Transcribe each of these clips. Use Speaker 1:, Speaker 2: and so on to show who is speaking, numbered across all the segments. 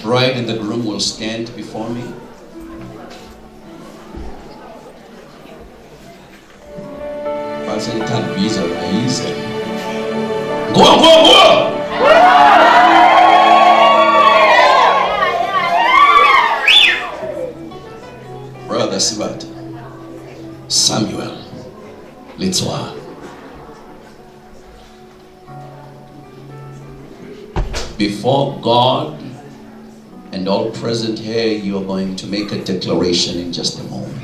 Speaker 1: bride and the groom will stand before me. Go! Brother Sebata, Samuel, let's walk. Before God and all present here, you are going to make a declaration in just a moment.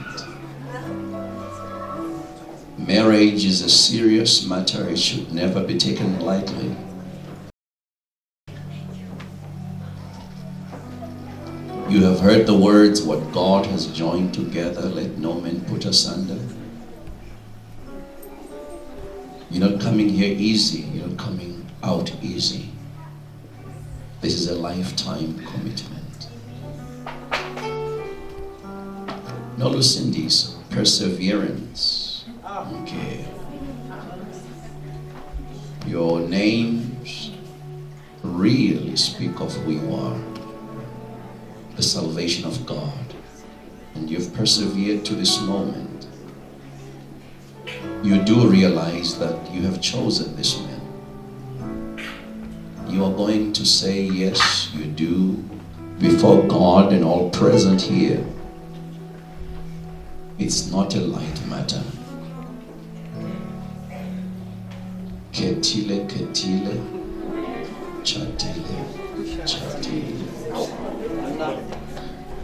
Speaker 1: Marriage is a serious matter. It should never be taken lightly. You have heard the words, what God has joined together, let no man put asunder. You're not coming here easy. You're not coming out easy. This is a lifetime commitment. No Lucindy's perseverance. Okay. Your names really speak of who you are. The salvation of God. And you've persevered to this moment. You do realize that you have chosen this man. You are going to say, yes, you do, before God and all present here. It's not a light matter. Ketile, chatile.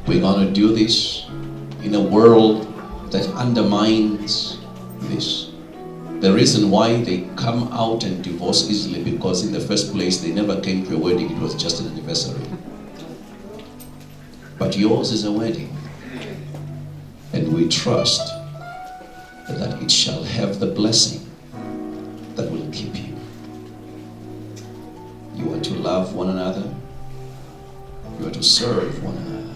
Speaker 1: We're going to do this in a world that undermines this. The reason why they come out and divorce easily, because in the first place they never came to a wedding, it was just an anniversary. But yours is a wedding, and we trust that it shall have the blessing that will keep you. You are to love one another. You are to serve one another.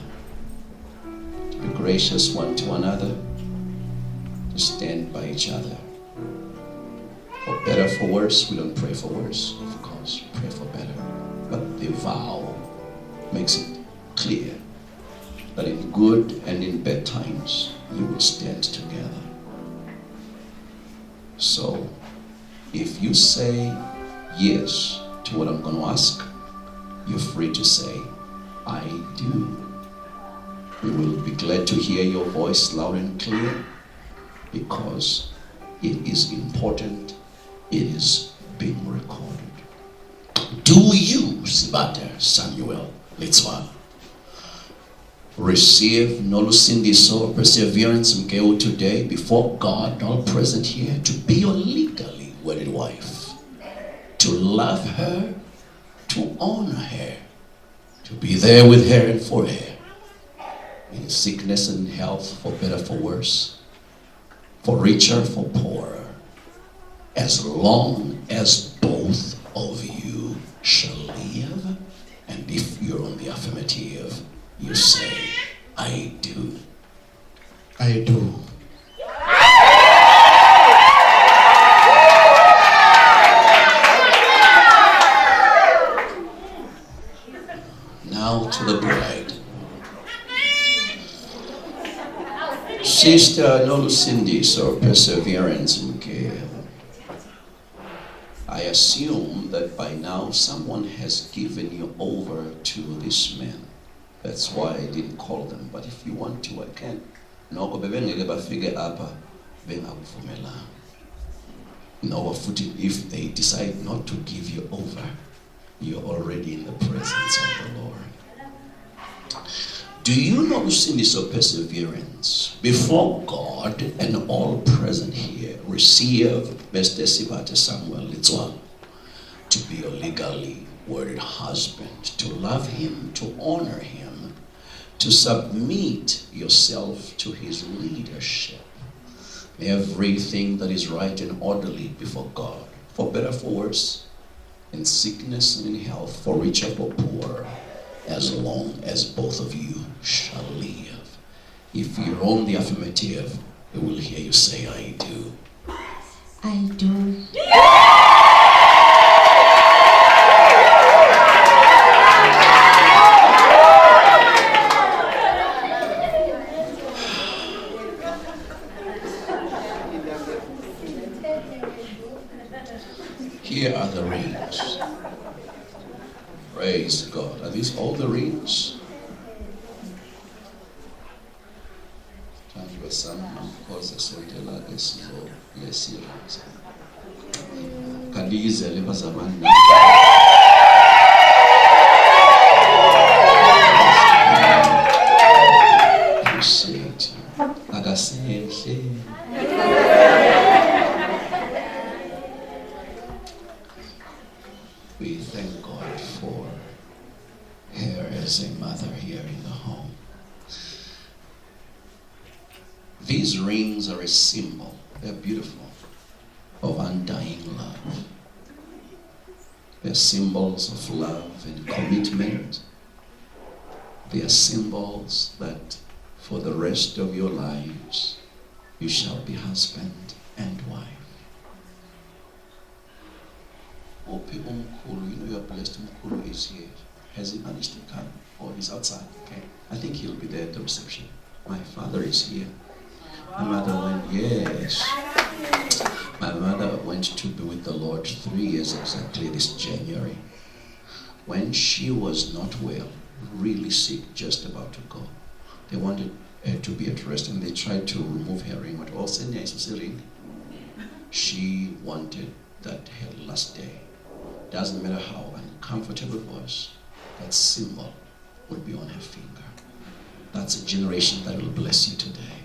Speaker 1: To be gracious one to another. To stand by each other. For better, for worse, we don't pray for worse, of course, we pray for better. But the vow makes it clear that in good and in bad times, you will stand together. So, if you say yes to what I'm going to ask, you're free to say, I do. We will be glad to hear your voice loud and clear, because it is important. It is being recorded. Do you, Sebata'S, Samuel, let's one. Receive Nolusindiso perseverance mkeo today before God, all present here, to be your legally wedded wife, to love her, to honor her, to be there with her and for her, in sickness and health, for better, for worse, for richer, for poorer, as long as both of you shall live. And if you're on the affirmative, you say, I do. I do. Now to the bride. Sister Nolusindi's or perseverance. I assume that by now someone has given you over to this man. That's why I didn't call them. But if you want to, I can. No, if they decide not to give you over, you're already in the presence of the Lord. Do you know this of perseverance before God and all present here? Receive Sebata'S Samuel Litzwal to be your legally worded husband, to love him, to honor him, to submit yourself to his leadership. Everything that is right and orderly before God, for better, for worse, in sickness and in health, for richer, for poorer, as long as both of you shall live. If you're on the affirmative, we will hear you say, I do.
Speaker 2: I do.
Speaker 1: Here are the rings. Praise God. Are these all the rings? Appreciate you. We thank God for her as a mother here in the home. These rings are a symbol, they're beautiful, of undying love. They're symbols of love and commitment. They are symbols that for the rest of your lives, you shall be husband and wife. Oh, people, you know you're blessed. Mkulu is here. Has he managed to come? Or he's outside? Okay. I think he'll be there at the reception. My father is here. My mother went, yes. My mother went to be with the Lord 3 years exactly this January. When she was not well, really sick, just about to go, they wanted her to be at rest and they tried to remove her ring. But all ring. She wanted that her last day, doesn't matter how uncomfortable it was, that symbol would be on her finger. That's a generation that will bless you today.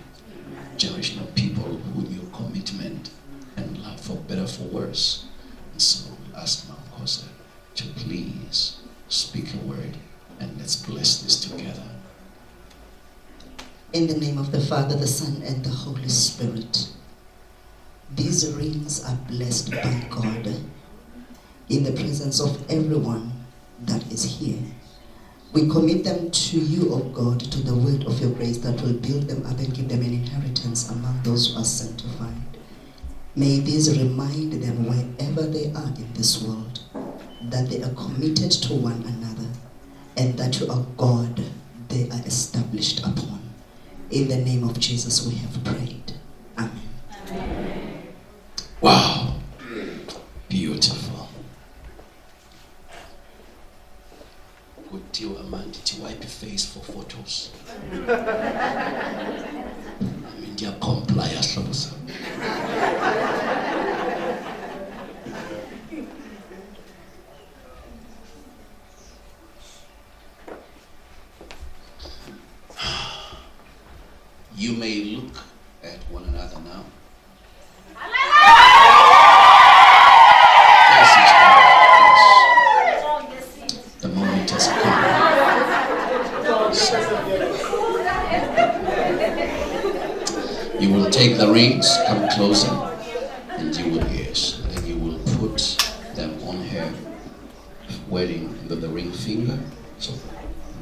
Speaker 1: Generation of people with your commitment and love, for better, for worse. And so we'll ask Mom Kosa to please speak a word and let's bless this together.
Speaker 3: In the name of the Father, the Son, and the Holy Spirit. These rings are blessed by God in the presence of everyone that is here. We commit them to you, O God, to the word of your grace that will build them up and give them an inheritance among those who are sanctified. May these remind them wherever they are in this world that they are committed to one another and that you are God they are established upon. In the name of Jesus we have prayed. Amen.
Speaker 1: Amen. Wow. Beautiful. Good deal, Amanda, to wipe your face for photos. I mean, they are compliant. You may look at one another now. The moment has come. You will take the rings, come closer, and you will, yes, and then you will put them on her wedding, the ring finger. So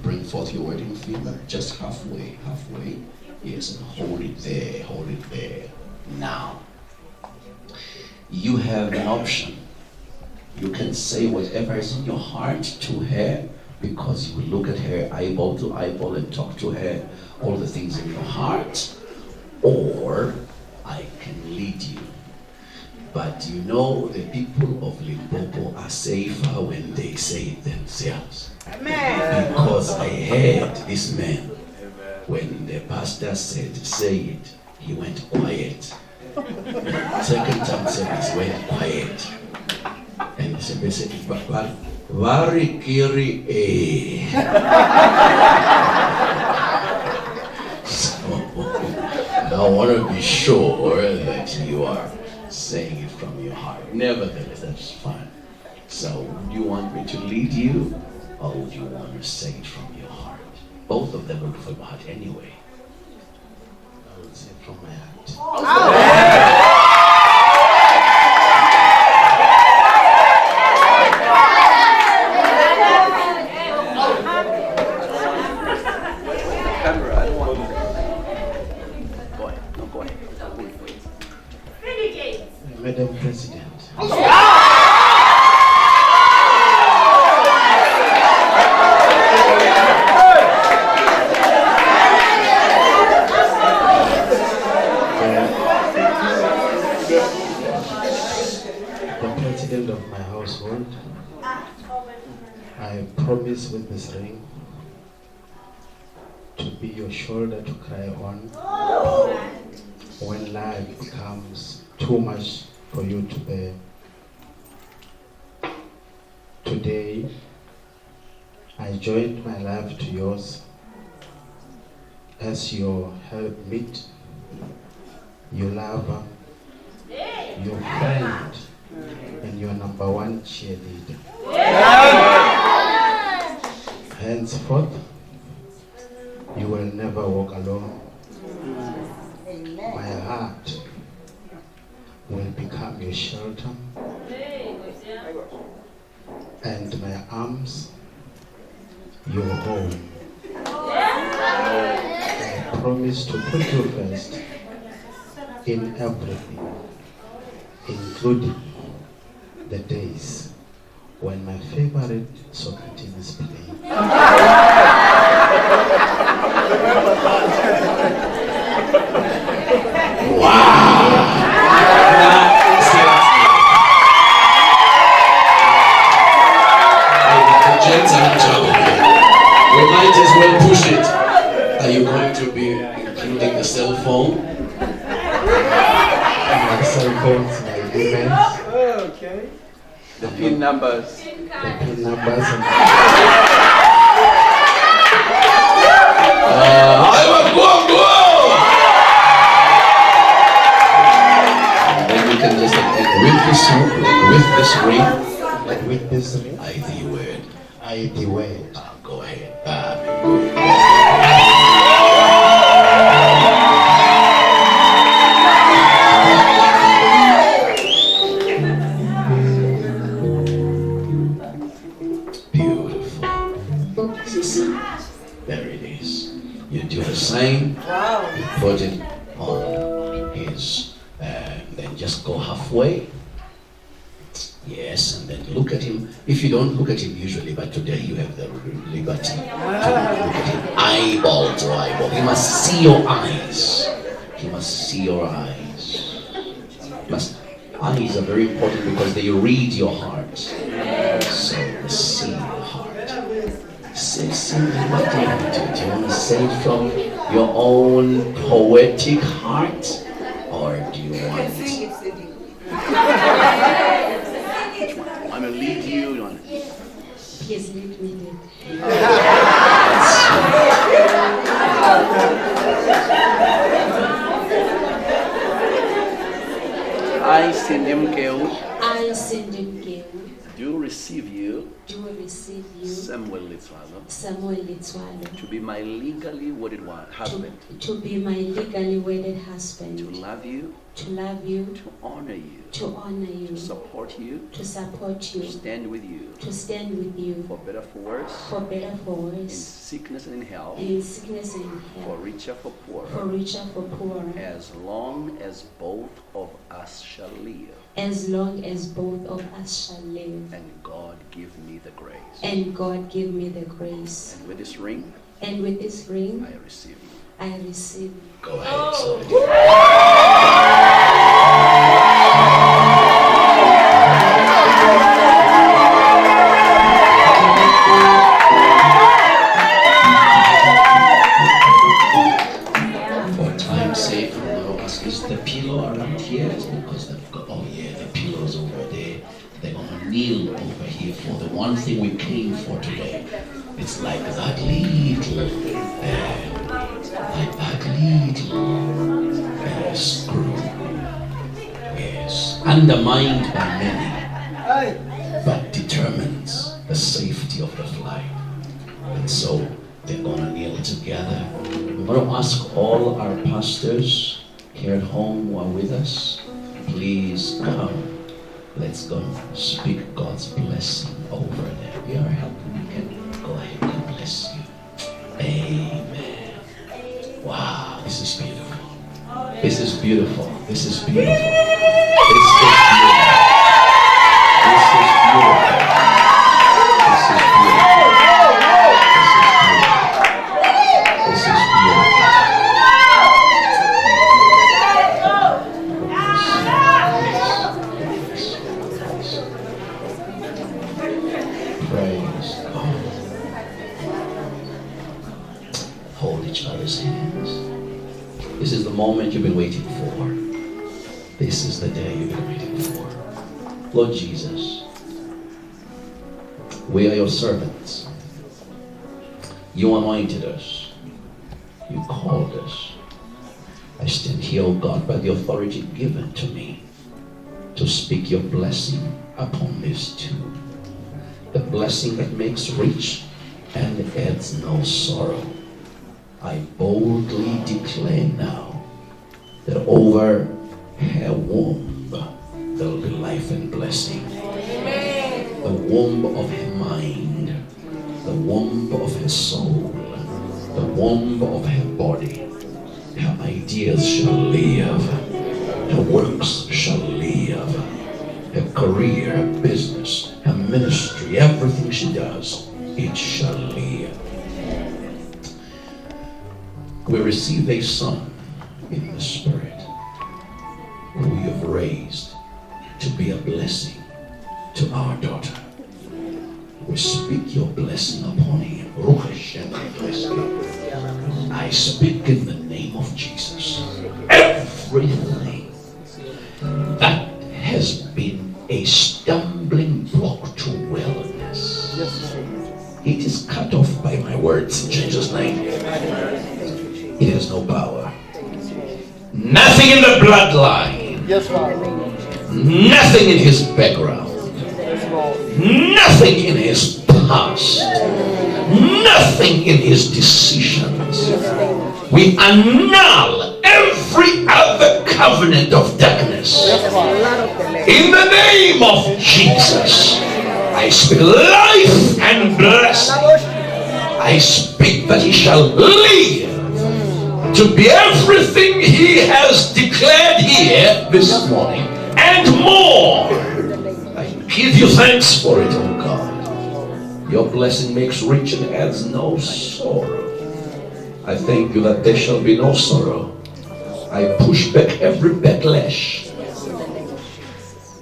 Speaker 1: bring forth your wedding finger, just halfway. Yes, and hold it there. Now, you have an option. You can say whatever is in your heart to her, because you will look at her eyeball to eyeball and talk to her all the things in your heart, or I can lead you. But you know, the people of Limpopo are safer when they say it themselves. Amen. Because I heard this man, when the pastor said, say it, he went quiet. Second time service went quiet. And the said, very kiri eh. So, I want to be sure that you are saying it from your heart. Nevertheless, that's fine. So, would you want me to lead you, or would you want to say it from your heart? Both of them are from my heart anyway. I would say from my heart. Oh. Madam President.
Speaker 4: household. I promise with this ring to be your shoulder to cry on when life becomes too much for you to bear. Today, I joined my life to yours as your helpmeet, your lover, your friend, and your number one cheerleader. Henceforth, you will never walk alone. My heart will become your shelter, and my arms your home. I promise to put you first in everything, including the days when my favorite soccer team is playing.
Speaker 1: Gents are in trouble. We might as well push it. Are you going to be including the cell phone?
Speaker 4: My cell phones, my emails,
Speaker 5: Okay. The PIN numbers.
Speaker 4: the PIN numbers, and
Speaker 1: Then we can just with this ring,
Speaker 4: like with this ring,
Speaker 1: I the word.
Speaker 4: I the word.
Speaker 1: Go ahead. Beautiful. There it is. You do the same. You put it on his, then just go halfway. Yes, and then look at him. If you don't look at him usually, but today you have the liberty to look at him eyeball to eyeball. He must see your eyes. He must see your eyes. Eyes are very important because they read your heart. So see your heart. Say what do you want to do? Do you want to say it from your own poetic heart? Or do you want I'm gonna lead you on.
Speaker 2: Please lead me
Speaker 5: I send him Keu.
Speaker 2: I send him Gil.
Speaker 1: Do receive you,
Speaker 2: Do receive you,
Speaker 1: Samuel Litzwalo,
Speaker 2: Samuel Litswalo,
Speaker 1: to be my legally wedded husband,
Speaker 2: to be my legally wedded
Speaker 1: to
Speaker 2: husband,
Speaker 1: love you,
Speaker 2: to love you,
Speaker 1: to honor you,
Speaker 2: to honor you,
Speaker 1: to support you,
Speaker 2: to support
Speaker 1: to
Speaker 2: you,
Speaker 1: stand with you,
Speaker 2: to stand with you,
Speaker 1: for better for worse,
Speaker 2: for better, for
Speaker 1: in
Speaker 2: worse,
Speaker 1: sickness and in health,
Speaker 2: in sickness and in
Speaker 1: for
Speaker 2: health,
Speaker 1: richer, for
Speaker 2: for
Speaker 1: poorer,
Speaker 2: richer, for poorer,
Speaker 1: as long as both of us shall live,
Speaker 2: as long as both of us shall live.
Speaker 1: and God give me the grace.
Speaker 2: And God give me the grace.
Speaker 1: And with this ring,
Speaker 2: And with this ring,
Speaker 1: I receive you.
Speaker 2: I receive.
Speaker 1: Go ahead, son. For time's sake, I'm going to ask, is the pillow around here? Because they've got, oh yeah, the pillow's over there. They're going to kneel over here for the one thing we came for today. It's like that little screw. Yes, undermined by many, but determines the safety of the flight. And so they're going to kneel together. We're going to ask all our pastors here at home who are with us, please come. Let's go speak God's blessing over them. We are helping. We can go ahead. God bless you. Amen. Wow, this is beautiful. This is beautiful. This is beautiful. This is beautiful. This is beautiful. This is beautiful. This is beautiful. This is beautiful. Praise God. Hold each other's hands. This is the moment you've been waiting for. This is the day you've been waiting for. Lord Jesus, we are your servants. You anointed us. You called us. I stand here, oh God, by the authority given to me to speak your blessing upon this too. The blessing that makes rich and adds no sorrow. I boldly declare now that over her womb there will be life and blessing. The womb of her mind, the womb of her soul, the womb of her body. Her ideas shall live, her works shall live, her career, her business, her ministry, everything she does, it shall live. We receive a son in the Spirit who you have raised to be a blessing to our daughter. We speak your blessing upon him. I speak in the name of Jesus. Everything that has been a stumbling block to wellness, it is cut off by my words in Jesus' name. It has no power. Nothing in the bloodline. Nothing in his background. Nothing in his past. Nothing in his decisions. We annul every other covenant of darkness. In the name of Jesus, I speak life and blessing. I speak that he shall live to be everything he has declared here this morning and more. I give you thanks for it, oh God. Your blessing makes rich and adds no sorrow. I thank you that there shall be no sorrow. I push back every backlash.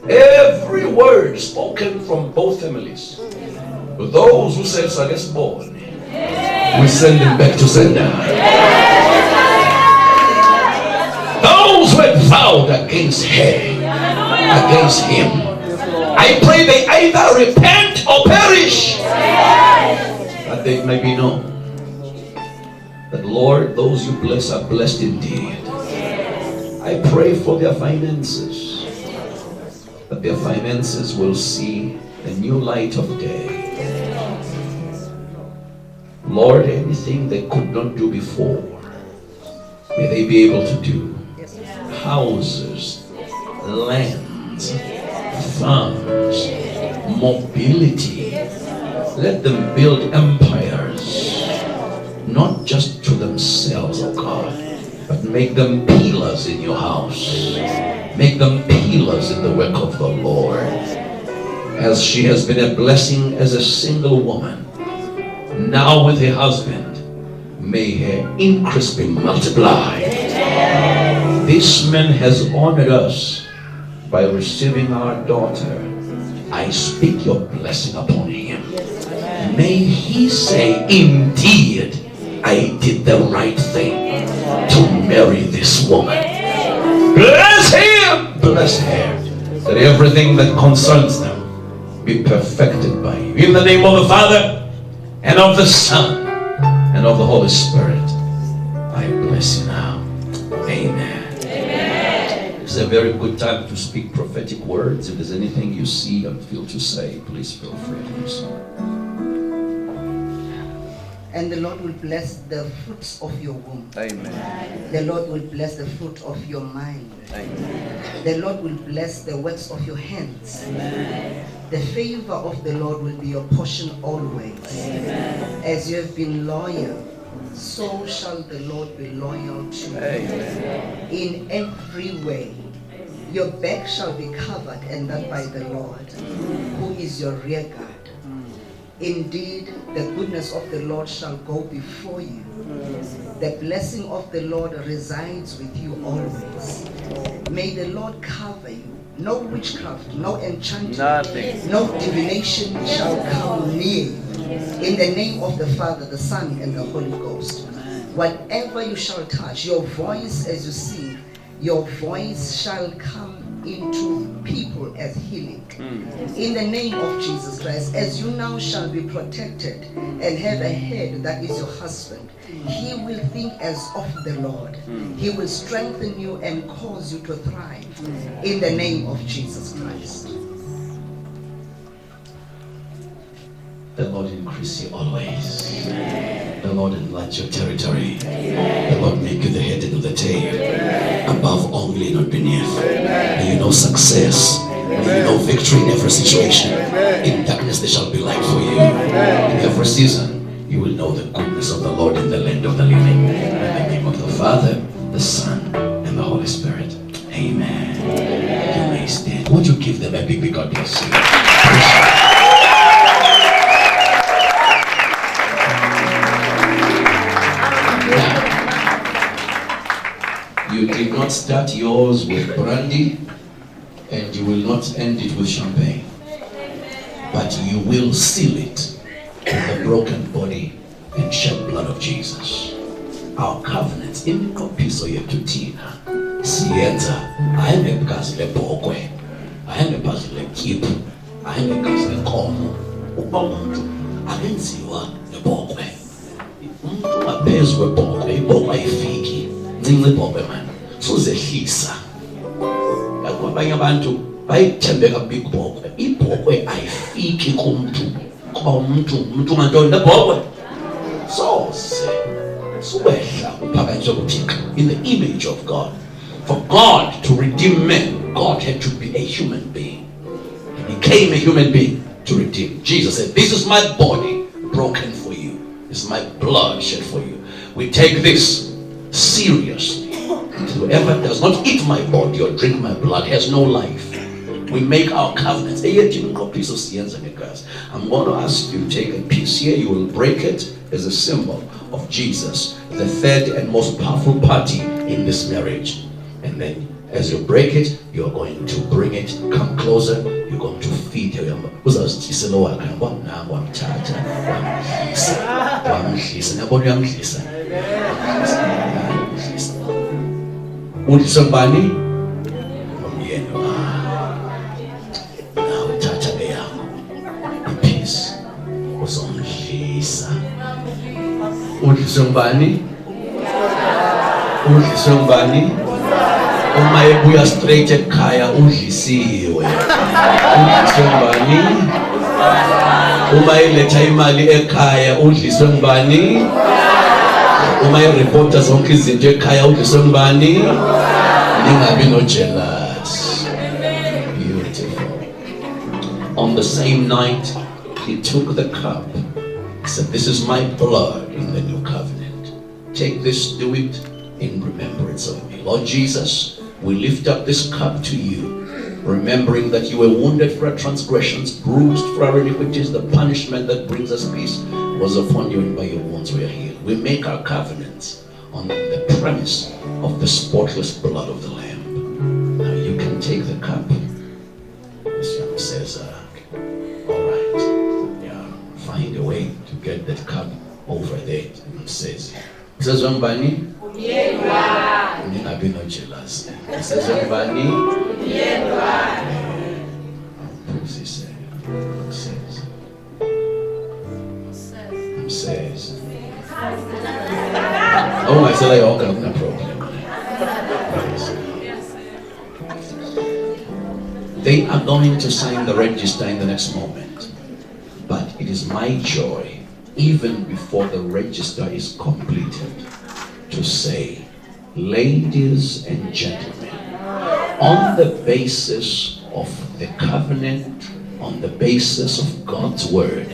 Speaker 1: Every word spoken from both families. But those who said Sagas born, we send them back to sender. Those who had vowed against her, against him, I pray they either repent or perish. That they may be known that, Lord, those you bless are blessed indeed. I pray for their finances, that their finances will see the new light of day. Lord, anything they could not do before, may they be able to do. Houses, lands, farms, mobility. Let them build empires, not just to themselves, oh God, but make them pillars in your house. Make them pillars in the work of the Lord. As she has been a blessing as a single woman, now with her husband, may her increase be multiplied. This man has honored us by receiving our daughter. I speak your blessing upon him. May he say, indeed, I did the right thing to marry this woman. Bless him, bless her, that everything that concerns them be perfected by you. In the name of the Father, and of the Son, and of the Holy Spirit, I bless you now. Amen. It's a very good time to speak prophetic words. If there's anything you see and feel to say, please feel free to do so.
Speaker 3: And the Lord will bless the fruits of your womb.
Speaker 5: Amen.
Speaker 3: The Lord will bless the fruit of your mind.
Speaker 5: Amen.
Speaker 3: The Lord will bless the works of your hands.
Speaker 5: Amen.
Speaker 3: The favor of the Lord will be your portion always.
Speaker 5: Amen.
Speaker 3: As you have been loyal, so shall the Lord be loyal to you.
Speaker 5: Amen.
Speaker 3: In every way. Your back shall be covered, and that by the Lord, who is your rear guard. Indeed, the goodness of the Lord shall go before you. The blessing of the Lord resides with you always. May the Lord cover you no witchcraft, no enchanting,
Speaker 6: Nothing.
Speaker 3: no divination shall come near. In the name of the Father, the Son, and the Holy Ghost. Whatever you shall touch, your voice as you sing, your voice shall come into people as healing. In the name of Jesus Christ, as you now shall be protected and have a head that is your husband, he will think as of the Lord. He will strengthen you and cause you to thrive. In the name of Jesus Christ.
Speaker 1: The Lord increase you always. The Lord enlarge your territory. The Lord make you the head and not the tail. Above only, not beneath. May you know success. May you know victory in every situation. In darkness there shall be light for you. In every season, you will know the goodness of the Lord in the land of the living. In the name of the Father, the Son, and the Holy Spirit. Amen. You may stand. Won't you give them a big God bless you? You did not start yours with brandy, and you will not end it with champagne. But you will seal it with the broken body and shed blood of Jesus. Our covenants in the piso yetu tina. Sienza, aende kazi le bokwe, aende kazi le kipu, aende kazi le komo. Uba umuntu akenziwa le bokwe. Umuntu ngaphezu kwebokwe, ibokwe ayifiki. Ncinci ibhokwe manje. Suzehlisa. Abanye abantu bayithembe kabi ibhokwe. Ibhokwe ayifiki kumuntu. Kuba umuntu ngantoni lebhokwe. So suwehla uphakanyiswa kuThixo in the image of God. For God to redeem men, God had to be a human being. He became a human being to redeem. Jesus said, "This is my body broken for you. This is my blood shed for you." We take this seriously. Whoever does not eat my body or drink my blood has no life. We make our covenants. I'm going to ask you to take a piece here. You will break it as a symbol of Jesus, the third and most powerful party in this marriage. And then as you break it, you're going to bring it, come closer, you're going to feed him. Somebody now touch the peace was on somebody uma ebuya straight ekhaya udlisiwe. Somebody uma eletha imali ekhaya udliswe ngubani? Uma ireporta zonke izinto ekhaya udliswe ngubani? Ningabi no jealous. Beautiful. On the same night, he took the cup. He said, "This is my blood in the new covenant. Take this, do it in remembrance of me." Lord Jesus, we lift up this cup to you, remembering that you were wounded for our transgressions, bruised for our iniquities. The punishment that brings us peace was upon you, and by your wounds we are healed. We make our covenants on the premise of the spotless blood of the Lamb. Now you can take the cup. This young says, all right, yeah, find a way to get that cup over there. It says, Bani, I've been no jealous. It says, Bani, says, oh, I said I all got no problem. They are going to sign the register in the next moment. But it is my joy, even before the register is completed, to say, ladies and gentlemen, on the basis of the covenant, on the basis of God's word,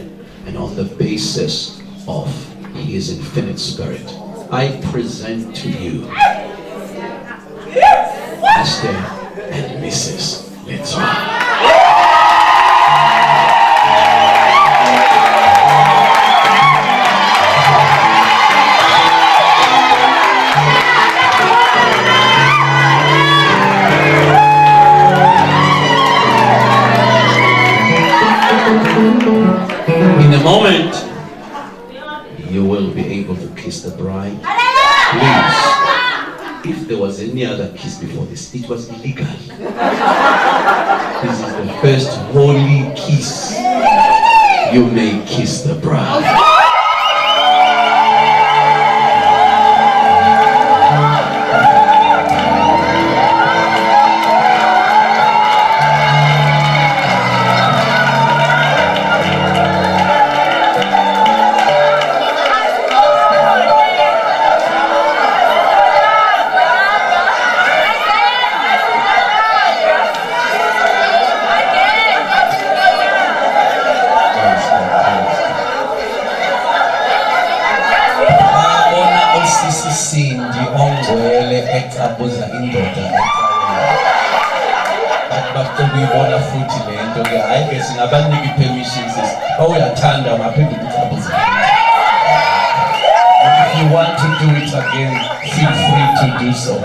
Speaker 1: and on the basis of His infinite spirit, I present to you Mr. and Mrs. Let's
Speaker 4: moment you will be able to kiss the bride, please, if there was any other kiss before this, it was illegal. This is the first holy kiss. You may kiss the bride.
Speaker 6: Sindi ongcwele ecabuza indoda bafuna ukuyibona futhi lento ke hayi ke singabaniki permissions uyathanda ungaphinde ucabuze. If you want to do it again, feel free to do so.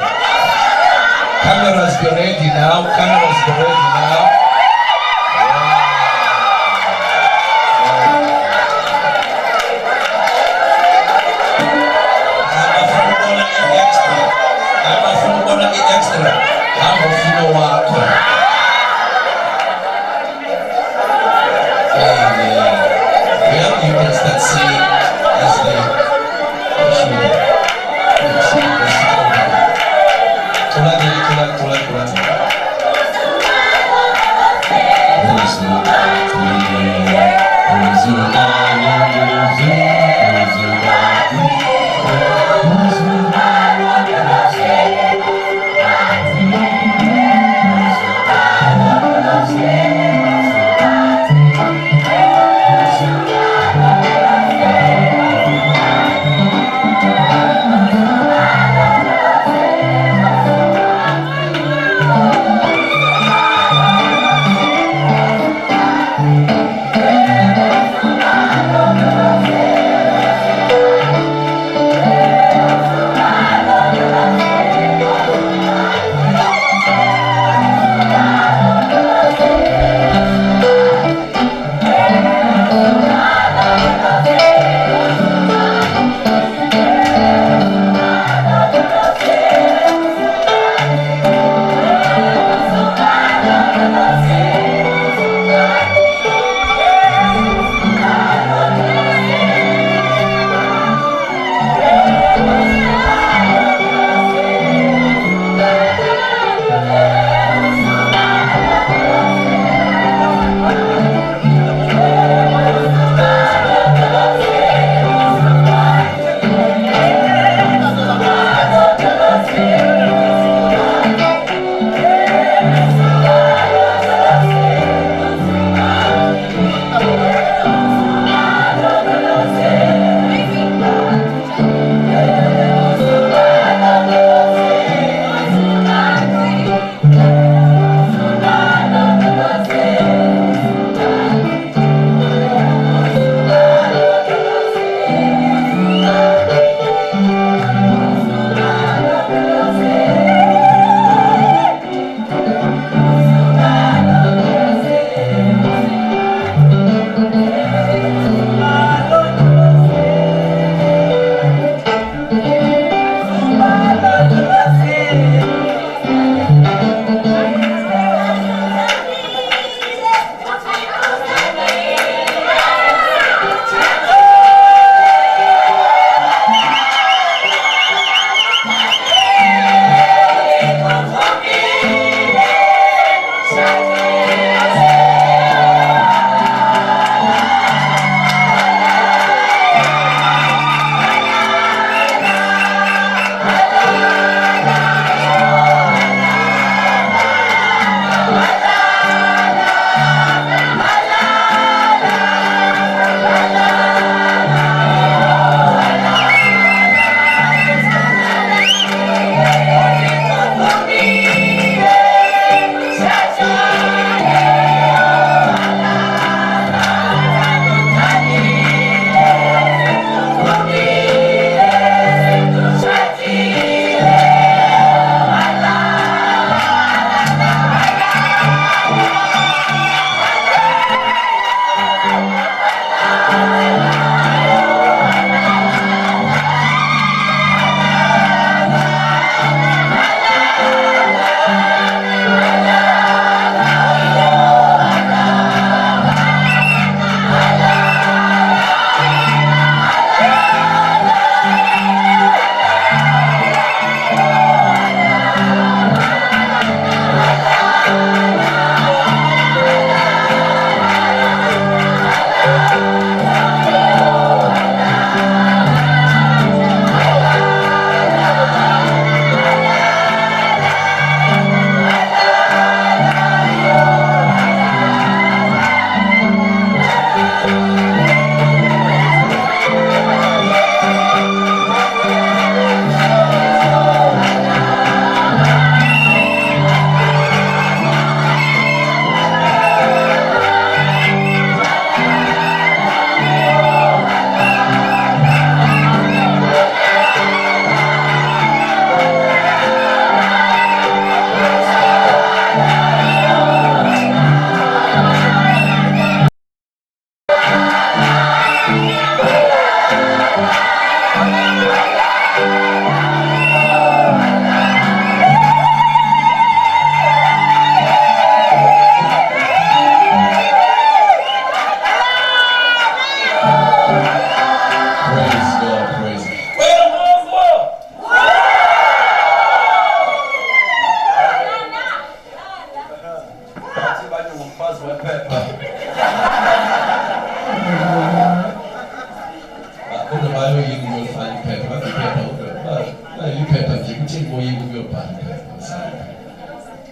Speaker 6: Cameras be ready now. Cameras be ready now. Extra. I'm a walker. Amen. Yeah, you can start singing as they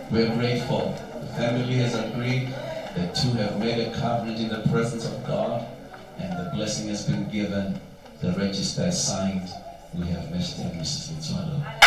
Speaker 6: We're grateful. The family has agreed. The two have made a covenant in the presence of God, and the blessing has been given. The register is signed. We have Mr. and Mrs. Ntswalo.